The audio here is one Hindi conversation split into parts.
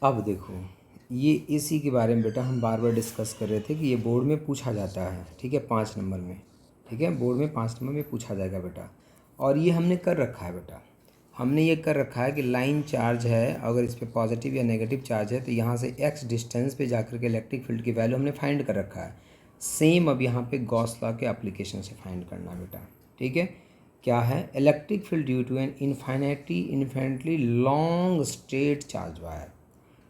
अब देखो, ये इसी के बारे में बेटा हम बार बार डिस्कस कर रहे थे कि ये बोर्ड में पूछा जाता है, ठीक है, 5 नंबर में, ठीक है, बोर्ड में 5 नंबर में पूछा जाएगा बेटा। और ये हमने कर रखा है बेटा, हमने ये कर रखा है कि लाइन चार्ज है, अगर इस पर पॉजिटिव या नेगेटिव चार्ज है तो यहाँ से x डिस्टेंस पे जाकर के इलेक्ट्रिक फील्ड की वैल्यू हमने फाइंड कर रखा है। सेम अब यहाँ पे गॉस लॉ के एप्लीकेशन से फाइंड करना है बेटा, ठीक है। क्या है? Electric field due to an infinitely long straight charge wire,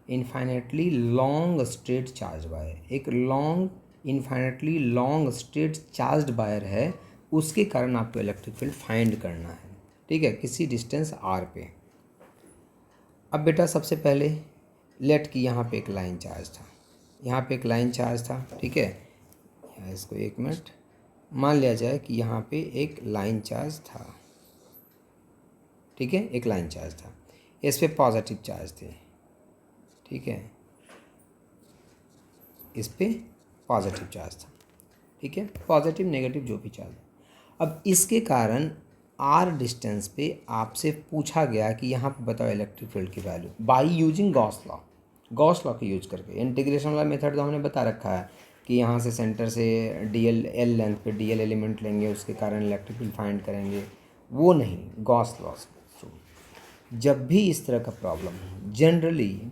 infinitely long straight charge wire, एक long infinitely long straight charged wire है, उसके कारण आपको इलेक्ट्रिक फील्ड फाइंड करना है, ठीक है, किसी डिस्टेंस r पे। अब बेटा सबसे पहले लेट कि यहाँ पे एक लाइन चार्ज था, यहाँ पे एक लाइन चार्ज था, ठीक है। यहाँ इसको 1 मिनट मान लिया जाए कि यहाँ पे एक लाइन चार्ज था, ठीक है, एक लाइन चार्ज था, इस पे पॉजिटिव चार्ज थे, ठीक है, इस पे पॉजिटिव चार्ज था, ठीक है, पॉजिटिव नेगेटिव जो भी चार्ज। अब इसके कारण आर डिस्टेंस पे आपसे पूछा गया कि यहाँ पे बताओ इलेक्ट्रिक फील्ड की value by using Gauss law, Gauss law का यूज करके। इंटीग्रेशन वाला मेथड तो हमने बता रखा है कि यहाँ से सेंटर से एल लेंथ पे डीएल एलिमेंट लेंगे, उसके कारण इलेक्ट्रिक फील्ड फाइंड करेंगे, वो नहीं, गॉस लॉ थ्रू। जब भी इस तरह का प्रॉब्लम हो, generally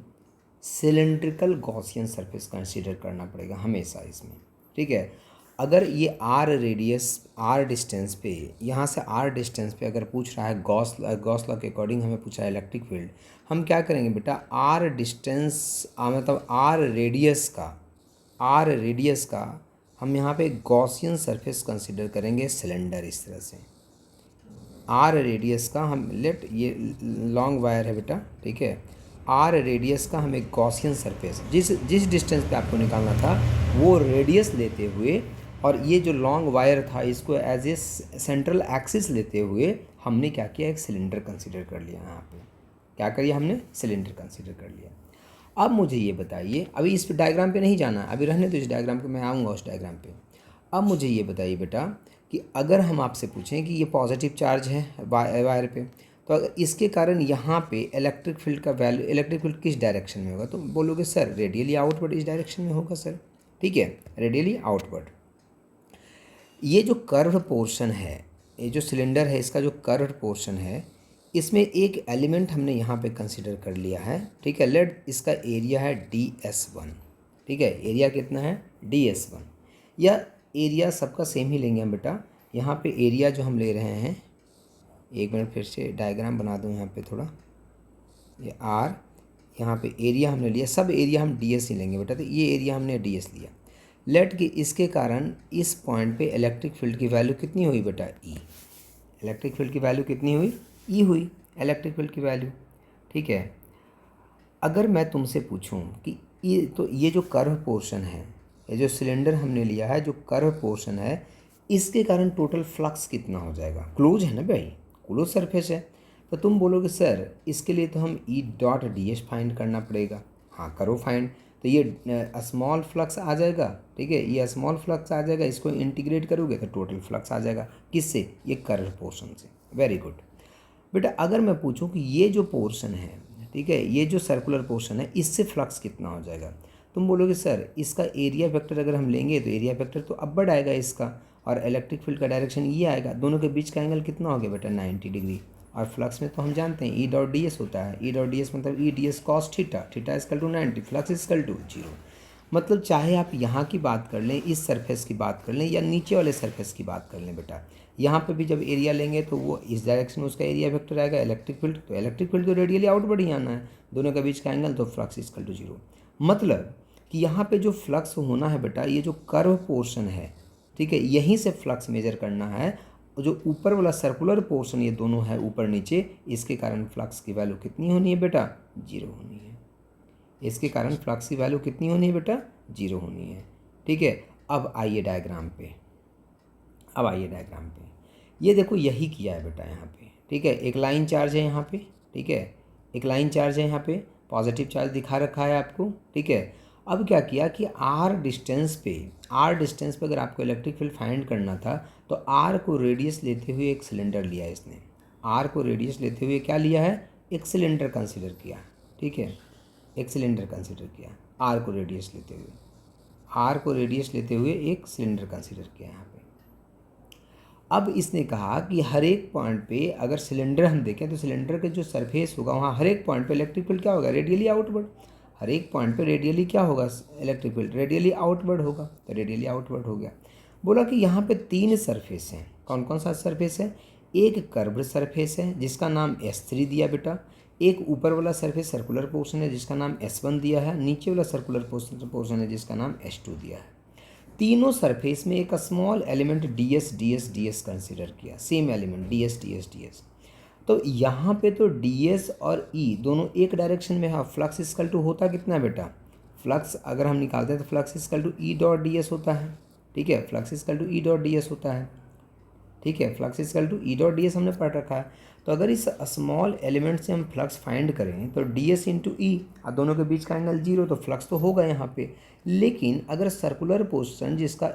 cylindrical Gaussian surface consider करना पड़ेगा हमेशा इसमें, ठीक है। अगर ये आर रेडियस, आर डिस्टेंस पे, यहाँ से आर डिस्टेंस पे अगर पूछ रहा है गॉस लॉ के अकॉर्डिंग हमें पूछा है इलेक्ट्रिक फील्ड, हम क्या करेंगे बेटा, आर डिस्टेंस मतलब आर रेडियस का हम यहाँ पे गॉसियन सरफेस कंसीडर करेंगे सिलेंडर, इस तरह से आर रेडियस का हम लेट, ये लॉन्ग वायर है बेटा, ठीक है, आर रेडियस का हम एक गॉसियन सरफेस, जिस डिस्टेंस पे आपको निकालना था वो रेडियस लेते हुए, और ये जो लॉन्ग वायर था इसको एज ए सेंट्रल एक्सिस लेते हुए हमने क्या किया, एक सिलेंडर कंसीडर कर लिया। यहाँ पे क्या करिए, हमने सिलेंडर कंसीडर कर लिया। अब मुझे ये बताइए, अभी इस डायग्राम पे नहीं जाना, अभी रहने दो इस डायग्राम पे, मैं आऊँगा उस डायग्राम पे। अब मुझे ये बताइए बेटा कि अगर हम आपसे पूछें कि ये पॉजिटिव चार्ज है वायर पे, तो अगर इसके कारण यहाँ पे इलेक्ट्रिक फील्ड का वैल्यू, इलेक्ट्रिक फील्ड किस डायरेक्शन में होगा, तो बोलोगे सर रेडियली आउटवर्ड इस डायरेक्शन में होगा सर, ठीक है, रेडियली आउटवर्ड। ये जो कर्व पोर्शन है, ये जो सिलेंडर है इसका जो कर्व पोर्शन है, इसमें एक एलिमेंट हमने यहाँ पे कंसिडर कर लिया है, ठीक है। लेट इसका एरिया है DS1, ठीक है, एरिया कितना है DS1, या एरिया सबका सेम ही लेंगे हम बेटा। यहाँ पे एरिया जो हम ले रहे हैं, 1 मिनट फिर से डायग्राम बना दूँ यहाँ पे थोड़ा, ये R, यहाँ पे एरिया हमने लिया, सब एरिया हम DS ही लेंगे बेटा, तो ये एरिया हमने DS लिया। लेट कि इसके कारण इस पॉइंट पे इलेक्ट्रिक फील्ड की वैल्यू कितनी हुई बेटा, E, इलेक्ट्रिक फील्ड की वैल्यू कितनी हुई, E हुई इलेक्ट्रिक फील्ड की वैल्यू, ठीक है। अगर मैं तुमसे पूछूं कि ये जो कर्व पोर्शन है, ये जो सिलेंडर हमने लिया है, जो कर्व पोर्शन है, इसके कारण टोटल फ्लक्स कितना हो जाएगा, क्लोज है ना भाई, क्लोज सरफेस है, तो तुम बोलोगे सर इसके लिए तो हम E.ds फाइंड करना पड़ेगा। हाँ करो फाइंड, तो ये स्मॉल फ्लक्स आ जाएगा, ठीक है, ये स्मॉल फ्लक्स आ जाएगा, इसको इंटीग्रेट करोगे तो टोटल फ्लक्स आ जाएगा, किससे, ये कर्व पोर्शन से। वेरी गुड बेटा। अगर मैं पूछूं कि ये जो पोर्शन है, ठीक है, ये जो सर्कुलर पोर्शन है, इससे फ्लक्स कितना हो जाएगा, तुम बोलोगे सर इसका एरिया वेक्टर अगर हम लेंगे तो एरिया वेक्टर तो अपवर्ड आएगा इसका, और इलेक्ट्रिक फील्ड का डायरेक्शन ये आएगा, दोनों के बीच का एंगल कितना हो गया बेटा, 90 डिग्री। और फ्लक्स में तो हम जानते हैं E.ds होता है, E.ds मतलब E.ds cos theta, theta equal to 90, flux equal to 0। मतलब चाहे आप यहाँ की बात कर लें, इस सरफेस की बात कर लें, या नीचे वाले सरफेस की बात कर लें बेटा, यहाँ पे भी जब एरिया लेंगे तो वो इस डायरेक्शन में उसका एरिया वेक्टर आएगा, इलेक्ट्रिक फील्ड, तो इलेक्ट्रिक फील्ड तो रेडियली आउटवर्ड ही आना है, दोनों के बीच का एंगल, तो फ्लक्स इक्वल टू 0। मतलब कि यहाँ पे जो फ्लक्स होना है बेटा, ये जो कर्व पोर्शन है, ठीक है, यहीं से फ्लक्स मेजर करना है, जो ऊपर वाला सर्कुलर पोर्शन ये दोनों है ऊपर नीचे, इसके कारण फ्लक्स की वैल्यू कितनी होनी है बेटा, 0 होनी है। इसके कारण फ्लक्स की वैल्यू कितनी होनी है बेटा, 0 होनी है, ठीक है। अब आइए डायग्राम पे, ये देखो यही किया है बेटा यहाँ पे, ठीक है, एक लाइन चार्ज है यहाँ पे, ठीक है, एक लाइन चार्ज है यहाँ पे, पॉजिटिव चार्ज दिखा रखा है आपको, ठीक है। अब क्या किया कि आर डिस्टेंस पे अगर आपको इलेक्ट्रिक फील्ड फाइंड करना था, तो आर को रेडियस लेते हुए एक सिलेंडर लिया इसने, आर को रेडियस लेते हुए क्या लिया है, एक सिलेंडर कंसिडर किया, ठीक है। एक सिलेंडर कंसिडर किया, आर को रेडियस लेते हुए, आर को रेडियस लेते हुए एक सिलेंडर कंसिडर किया यहाँ पे। अब इसने कहा कि हर एक पॉइंट पे अगर सिलेंडर हम देखें तो सिलेंडर का जो सरफेस होगा वहाँ हर एक पॉइंट पे इलेक्ट्रिक फील्ड क्या होगा, रेडियली आउटवर्ड। हर एक पॉइंट पे रेडियली क्या होगा, इलेक्ट्रिक फील्ड रेडियली आउटवर्ड होगा, तो रेडियली आउटवर्ड हो गया। बोला कि यहाँ पे 3 सरफेस हैं, कौन कौन सा सरफेस है, एक कर्व्ड सरफेस है जिसका नाम S3 दिया बेटा, एक ऊपर वाला सरफेस सर्कुलर पोर्शन है जिसका नाम S1 दिया है, नीचे वाला सर्कुलर पोर्शन है जिसका नाम S2 दिया है। तीनों सरफेस में एक स्मॉल एलिमेंट ds कंसिडर किया, सेम एलिमेंट ds। तो यहाँ पे तो ds और E दोनों एक डायरेक्शन में है। फ्लक्स इक्वल टू होता कितना बेटा, फ्लक्स अगर हम निकालते हैं तो flux equal to E dot ds होता है, ठीक है, flux equal to E dot ds होता है, ठीक है, flux equal to E dot ds हमने पढ़ रखा है। तो अगर इस स्मॉल एलिमेंट से हम फ्लक्स फाइंड करें तो ds इंटू ई, दोनों के बीच का एंगल 0, तो फ्लक्स तो होगा यहाँ पे। लेकिन अगर सर्कुलर पोर्शन जिसका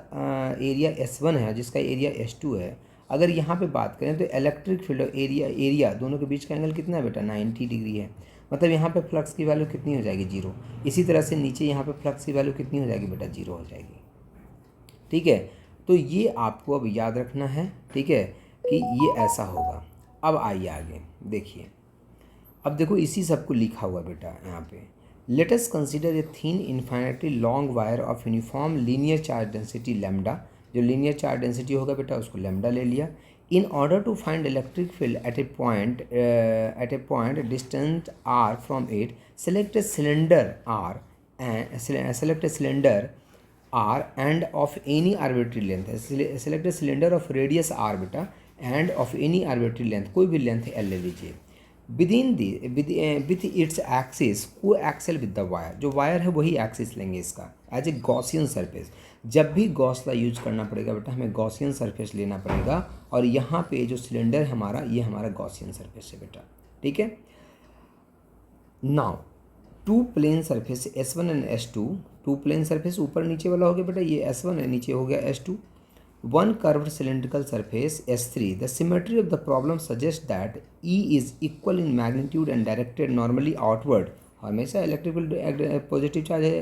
एरिया S1 है, जिसका एरिया S2 है, अगर यहाँ पे बात करें तो इलेक्ट्रिक फील्ड और एरिया दोनों के बीच का एंगल कितना है बेटा, 90 डिग्री है। मतलब यहाँ पे फ्लक्स की वैल्यू कितनी हो जाएगी, 0। इसी तरह से नीचे यहाँ पे फ्लक्स की वैल्यू कितनी हो जाएगी बेटा, 0 हो जाएगी, ठीक है। तो ये आपको अब याद रखना है, ठीक है, कि ये ऐसा होगा। अब आइए आगे देखिए, अब देखो इसी सब को लिखा हुआ बेटा यहाँ पे, let us consider a thin infinitely long wire of uniform linear charge density lambda. जो लीनियर चार्ज डेंसिटी होगा बेटा उसको लैम्डा ले लिया। In order to find electric field at a point distance r from it, select a cylinder r and of any arbitrary length, select a cylinder of radius r बेटा and of any arbitrary length, कोई भी लेंथ L ले लीजिए, with its axis co-axial with the wire, जो वायर है वही एक्सिस लेंगे इसका, एज ए गॉसियन सरफेस। जब भी गॉस का यूज करना पड़ेगा बेटा हमें गॉसियन सरफेस लेना पड़ेगा, और यहाँ पे जो सिलेंडर हमारा ये हमारा गॉसियन सरफेस है बेटा, ठीक है। Now two plane surface S1 and S2, two plane surface ऊपर नीचे वाला हो गया बेटा, ये S1 है, नीचे हो गया S2। One curved cylindrical surface S3, the symmetry of the problem suggest that E is equal in magnitude and directed normally outward. हमेशा इलेक्ट्रिकल पॉजिटिव चार्ज है,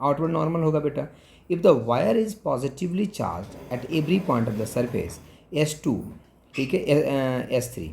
आउटवर्ड नॉर्मल होगा बेटा। If the wire is positively charge at every point of the surface S2, ठीक है, S3,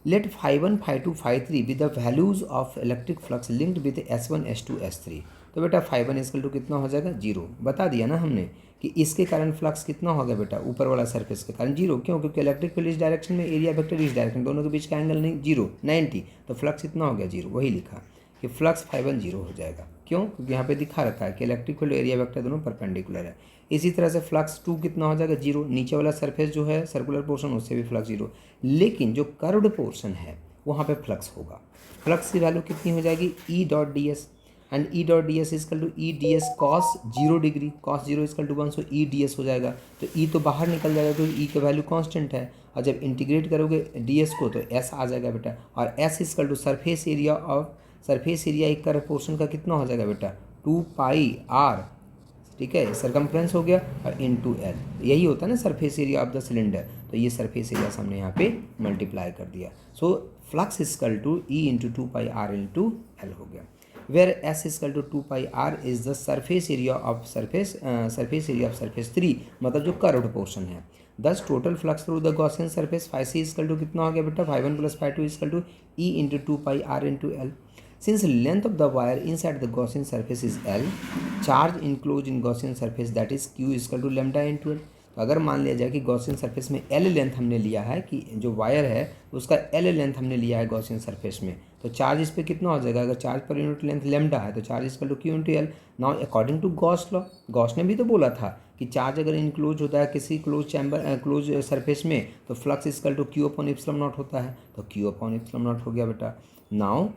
let phi1 phi2 phi3 with the values of electric flux linked with S1 S2 S3। तो बेटा phi1 इक्वल टू कितना हो जाएगा, 0। बता दिया ना हमने कि इसके कारण फ्लक्स कितना होगा बेटा, ऊपर वाला सरफेस के कारण 0। क्यों, क्योंकि इलेक्ट्रिक फील्ड इस डायरेक्शन में, एरिया वेक्टर इस डायरेक्शन, दोनों के बीच का एंगल नहीं 0 90, तो फ्लक्स कितना हो गया 0। वही लिखा कि फ्लक्स phi1 0 हो जाएगा। क्यों, क्योंकि यहाँ पे दिखा रखा है कि इलेक्ट्रिक फील्ड एरिया वेक्टर दोनों परपेंडिकुलर है। इसी तरह से फ्लक्स 2 कितना हो जाएगा, 0। नीचे वाला सरफेस जो है सर्कुलर पोर्शन उससे भी फ्लक्स 0, लेकिन जो कर्व्ड पोर्शन है वहाँ पे फ्लक्स होगा। फ्लक्स की वैल्यू कितनी हो जाएगी, E dot D S, and E dot D S is equal to E D S cos 0 degree, cos 0 is equal to 1, so E D S हो जाएगा। तो E तो बाहर निकल जाएगा क्योंकि E का वैल्यू कांस्टेंट है, और जब इंटीग्रेट करोगे डी एस को तो S आ जाएगा बेटा, और S is equal to surface area of, surface area एक कर्व पोर्शन का कितना हो जाएगा बेटा, 2 पाई r, ठीक है, सरकमफ्रेंस हो गया, और इनटू L, यही होता है ना surface area of the cylinder. तो ये सरफेस एरिया हमने यहाँ पे मल्टीप्लाई कर दिया। So flux is equal to E into 2 pi r into L हो गया, where S is equal to 2 pi r is the surface area of surface 3, मतलब जो कर्व्ड पोर्शन है। Thus total flux through the Gaussian surface phi c is equal to कितना हो गया बेटा, phi1 plus phi2 is equal to E into 2 pi r into L। Since length of the wire inside the Gaussian surface is L, charge enclosed in Gaussian surface that is Q is equal to lambda into L। तो अगर मान लिया जाए कि गॉसियन सरफेस में L लेंथ हमने लिया है, कि जो वायर है उसका L लेंथ हमने लिया है गॉसियन सरफेस में, तो चार्ज इस पर कितना हो जाएगा, अगर charge per unit length lambda है तो charge is equal to Q into L। Now according to Gauss law, Gauss ने भी तो बोला था कि चार्ज अगर इनक्लोज होता है किसी क्लोज सरफेस में तो flux is equal to Q upon epsilon not होता है, तो Q अपॉन एप्सिलॉन नॉट हो गया बेटा। नाउ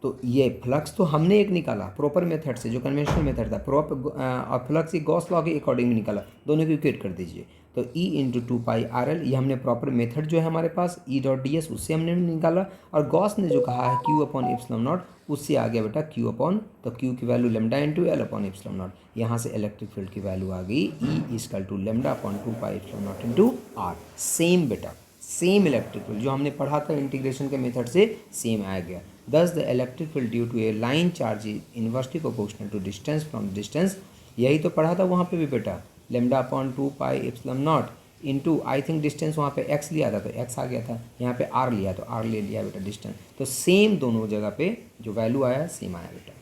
तो ये फ्लक्स तो हमने एक निकाला प्रॉपर मेथड से, जो कन्वेंशनल मेथड था, और फ्लक्स गॉस लॉ के अकॉर्डिंग निकाला, दोनों को इक्वेट कर दीजिए। तो E इंटू 2 पाई आर एल, ये हमने प्रॉपर मेथड जो है हमारे पास E डॉट डी एस, उससे हमने निकाला, और गॉस ने जो कहा है Q अपॉन एप्सिलॉन नॉट, उससे आ गया बेटा Q अपॉन, तो Q की value lambda into L upon epsilon not. यहाँ से इलेक्ट्रिक फील्ड की वैल्यू आ गई E is equal to lambda upon 2 pi epsilon not into R। Same बेटा, सेम इलेक्ट्रिक फील्ड जो हमने पढ़ा था इंटीग्रेशन के मेथड से सेम आ गया। Thus the electric field due to a line charge is inversely proportional to distance from distance. यही तो पढ़ा था वहाँ पे भी बेटा, lambda upon 2 pi epsilon not into I think distance वहाँ पे एक्स लिया था तो एक्स आ गया था, यहाँ पे आर लिया तो आर ले लिया बेटा डिस्टेंस। तो सेम दोनों जगह पे जो वैल्यू आया सेम आया बेटा।